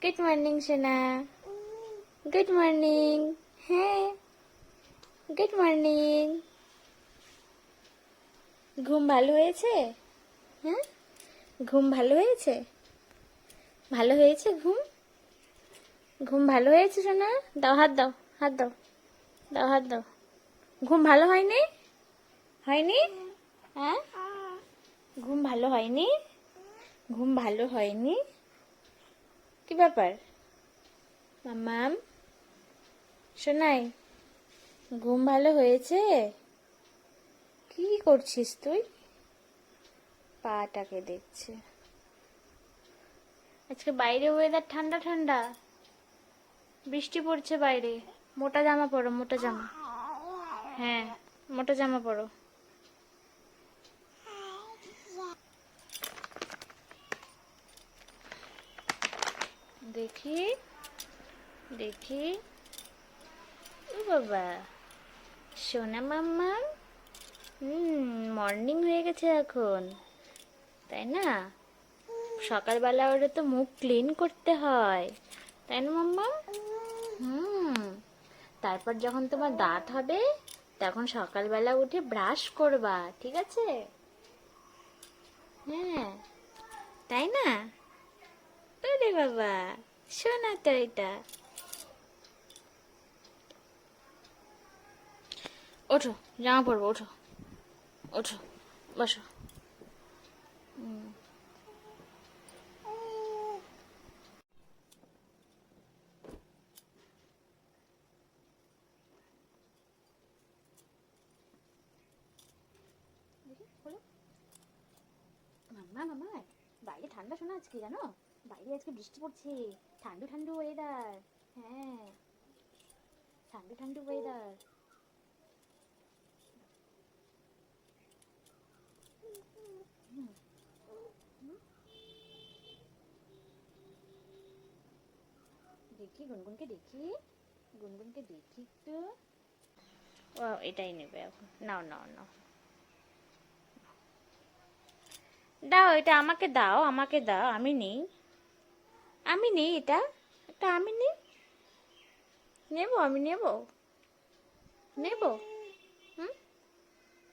Good morning সোনা। Good morning. হ্যাঁ, good morning. ঘুম ভালো হয়েছে? হ্যাঁ, ঘুম ভালো হয়েছে? ভালো হয়েছে ঘুম? ঘুম ভালো হয়েছে সোনা? দাও হাত দাও, হাত দাও, দাও হাত দাও। ঘুম ভালো হয়নি? হয়নি? হ্যাঁ, ঘুম ভালো হয়নি? ঘুম ভালো হয়নি? কি ব্যাপার মাম্মাম? সোনাই, ঘুম ভালো হয়েছে? কি করছিস তুই? পাটাকে দেখছে। আজকে বাইরে ওয়েদার ঠান্ডা ঠান্ডা, বৃষ্টি পড়ছে বাইরে। মোটা জামা পরো, মোটা জামা। হ্যাঁ, মোটা জামা পরো। দেখি দেখি। ও বাবা, সোনা মাম্মা। মর্নিং হয়ে গেছে এখন, তাই না? সকালবেলা ওটা তো মুখ ক্লিন করতে হয়, তাই না মাম্মা? তারপর যখন তোমার দাঁত হবে তখন সকালবেলা উঠে ব্রাশ করবা, ঠিক আছে? হ্যাঁ, তাই না? ওরে বাবা, শোনা তো এটা। ওঠো, জামা পরবো, ওঠো ওঠো, বসো। মাম্মা মাম্মা, বাইরে ঠান্ডা শোনা আজকে, জানো? বাইরে আজকে বৃষ্টি পড়ছে, ঠান্ডু ঠান্ডু ওয়েদার। হ্যাঁ, ঠান্ডু ঠান্ডু ওয়েদার। দেখি গুনগুনকে দেখি, গুনগুনকে দেখি একটু। ও এটাই নেবে এখন, নাও নাও নাও। দাও, এটা আমাকে দাও, আমাকে দাও, আমি নেই, আমি নেই, এটা এটা আমি নেই। নেবো, আমি নেবো, নেবো। হুম,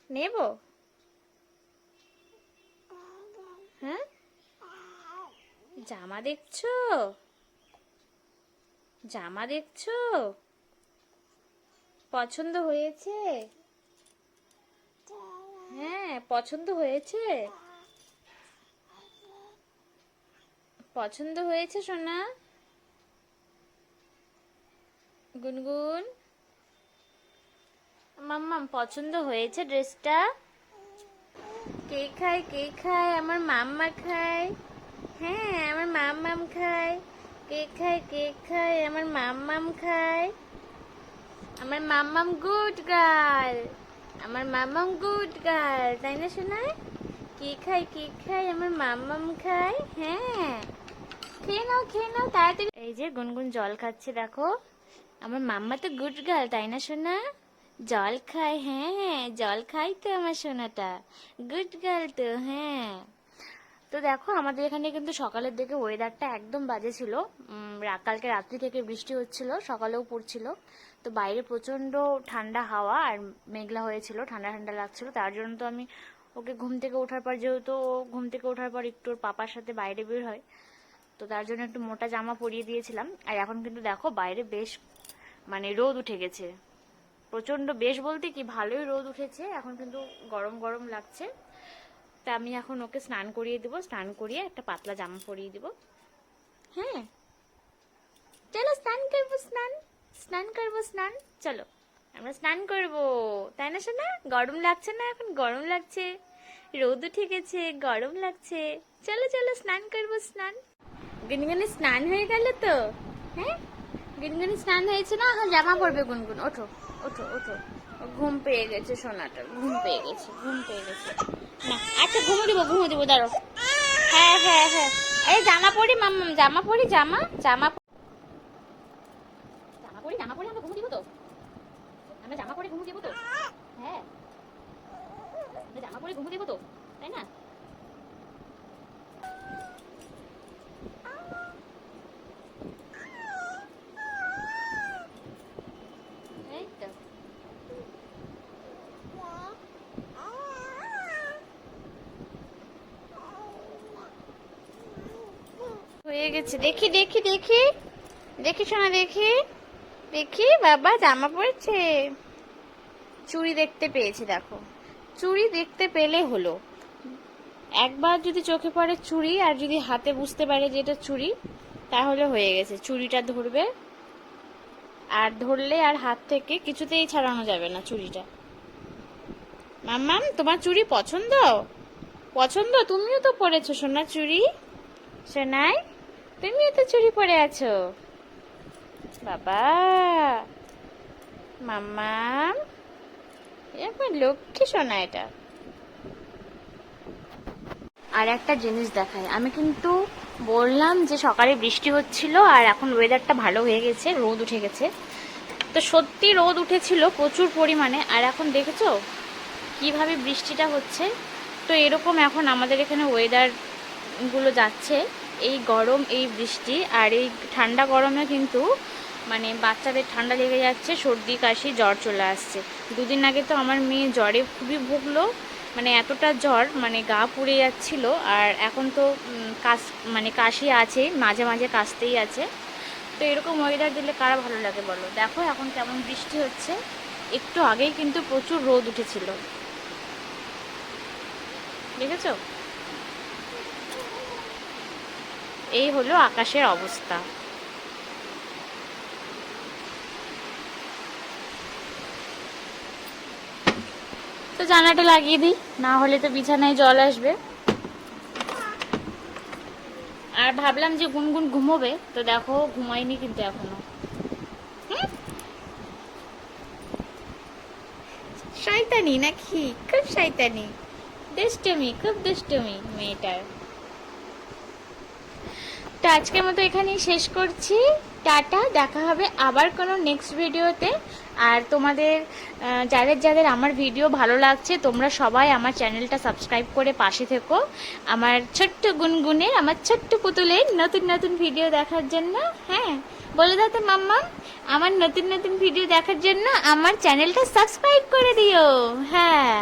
নেবো। হ্যাঁ, জামা দেখছো? জামা দেখছো? পছন্দ হয়েছে? হ্যাঁ, পছন্দ হয়েছে? পছন্দ হয়েছে সোনা? গুনগুন, মাম্মাম পছন্দ হয়েছে ড্রেসটা? কে খায়, কে খায়? আমার মাম্মা খায়। হ্যাঁ, আমার মাম্মাম খায়। কে খায়, কে খায়? আমার মাম্মাম খায়। আমার মাম্মাম গুড গার্ল। আমার মাম্মাম গুড গার্ল, তাই না শোনায়? কে খায়, কে খায়? আমার মাম্মাম খায়। হ্যাঁ, খেয়ে নাও, খেয়ে নাও তাড়াতাড়ি। এই যে গুনগুন জল খাচ্ছে, দেখো। আমার মাম্মা তো গুড গার্ল, তাই না সোনা? জল খায়, হ্যাঁ জল খাই তো আমার সোনাটা। গুড গার্ল তো, হ্যাঁ। তো দেখো আমাদের এখানে কিন্তু সকালের দিকে ওয়েদারটা একদম বাজে ছিল। কালকে রাত্রি থেকে বৃষ্টি হচ্ছিল, সকালেও পড়ছিল। তো বাইরে প্রচন্ড ঠান্ডা হাওয়া আর মেঘলা হয়েছিল, ঠান্ডা ঠান্ডা লাগছিল। তার জন্য তো আমি ওকে ঘুম থেকে ওঠার পর, যেহেতু ও ঘুম থেকে ওঠার পর একটু ওর পাপার সাথে বাইরে বের হয়, তো তার জন্য একটু মোটা জামা পরিয়ে দিয়েছিলাম। আর এখন কিন্তু দেখো বাইরে বেশ মানে রোদ উঠে গেছে, প্রচন্ড, বেশ বলতে কি ভালোই রোদ উঠেছে। এখন কিন্তু গরম গরম লাগছে। তা আমি এখন ওকে স্নান করিয়ে দেবো, স্নান করিয়ে একটা পাতলা জামা পরিয়ে দেবো। হ্যাঁ, চলো স্নান করবো, স্নান স্নান করবো, স্নান। চলো আমরা স্নান করবো, তাই না শোনা? গরম লাগছে না? এখন গরম লাগছে, রোদ উঠে গেছে, গরম লাগছে। চলো চলো স্নান করবো, স্নান। গুনগুনি স্নান হয়ে গেল তো? হ্যাঁ, গুনগুনি স্নান হয়েছে না? এখন জামা পরবে গুনগুন। ওঠো ওঠো ওঠো, ঘুম পেয়ে গেছে সোনাটা, ঘুম পেয়ে গেছে, ঘুম পেয়ে গেছে। না আচ্ছা, ঘুমো দিব দাঁড়ো। হ্যাঁ হ্যাঁ হ্যাঁ, এই জামা পরি মাম্মাম, জামা পরি, জামা জামা জামা পরি, জামা পরি আমরা ঘুমো দিব তো, আমরা জামা পরে ঘুমো দিব তো। হ্যাঁ, আমরা জামা পরে ঘুমো দিব তো, তাই না? হয়ে গেছে, দেখি দেখি দেখি দেখি সোনা, দেখি দেখি, বাবা জামা পড়েছে, চুড়ি দেখতে পেয়েছি, দেখো চুড়ি দেখতে পেলে হলো। একবার যদি চোখে পড়ে চুড়ি আর যদি হাতে বুঝতে পারে যে এটা চুড়ি, তাহলে হয়ে গেছে। চুড়িটা ধরবে, আর ধরলে আর হাত থেকে কিছুতেই ছাড়ানো যাবে না চুড়িটা। মাম্মাম, তোমার চুড়ি পছন্দ? পছন্দ? তুমিও তো পরেছো সোনা চুড়ি, সোনাই তুমিও তো চুড়ি পরে আছো। বাবা, মাম্মাম, আমার লক্ষ্মী সোনা এটা। আর একটা জিনিস দেখাই, আমি কিন্তু বললাম যে সকালে বৃষ্টি হচ্ছিল আর এখন ওয়েদারটা ভালো হয়ে গেছে, রোদ উঠে গেছে। তো সত্যি রোদ উঠেছিল প্রচুর পরিমাণে, আর এখন দেখেছো কিভাবে বৃষ্টিটা হচ্ছে। তো এরকম এখন আমাদের এখানে ওয়েদারগুলো যাচ্ছে, এই গরম, এই বৃষ্টি আর এই ঠান্ডা গরমে কিন্তু মানে বাচ্চাদের ঠান্ডা লেগে যাচ্ছে, সর্দি কাশি জ্বর চলে আসছে। দুদিন আগে তো আমার মেয়ে জ্বরে খুবই ভুগলো, মানে এতটা জ্বর, মানে গা পুড়ে যাচ্ছিল। আর এখন তো মানে কাশি আছে, মাঝে মাঝে কাশতেই আছে। তো এরকম ওয়েদার দিলে কারা ভালো লাগে বলো? দেখো এখন কেমন বৃষ্টি হচ্ছে, একটু আগেই কিন্তু প্রচুর রোদ উঠেছিল, দেখেছো? এই হলো আকাশের অবস্থা। তো জানাটা লাগিয়ে দিই, না হলে তো বিছানায় জল আসবে। আর ভাবলাম যে গুনগুন ঘুমোবে, তো দেখো ঘুমায়নি কিন্তু এখনো। শয়তানি নাকি? খুব শয়তানি, দুষ্টুমি, খুব দুষ্টুমি মেয়েটার। তো আজকের মতো এখানেই শেষ করছি, টাটা, দেখা হবে আবার কোনো নেক্সট ভিডিওতে। আর তোমাদের যাদের যাদের আমার ভিডিও ভালো লাগছে, তোমরা সবাই আমার চ্যানেলটা সাবস্ক্রাইব করে পাশে থেকো, আমার ছোট্ট গুনগুনের, আমার ছোট্ট পুতুলের নতুন নতুন ভিডিও দেখার জন্য। হ্যাঁ, বলে দাও তো মাম্মা, আমার নতুন নতুন ভিডিও দেখার জন্য আমার চ্যানেলটা সাবস্ক্রাইব করে দিও। হ্যাঁ।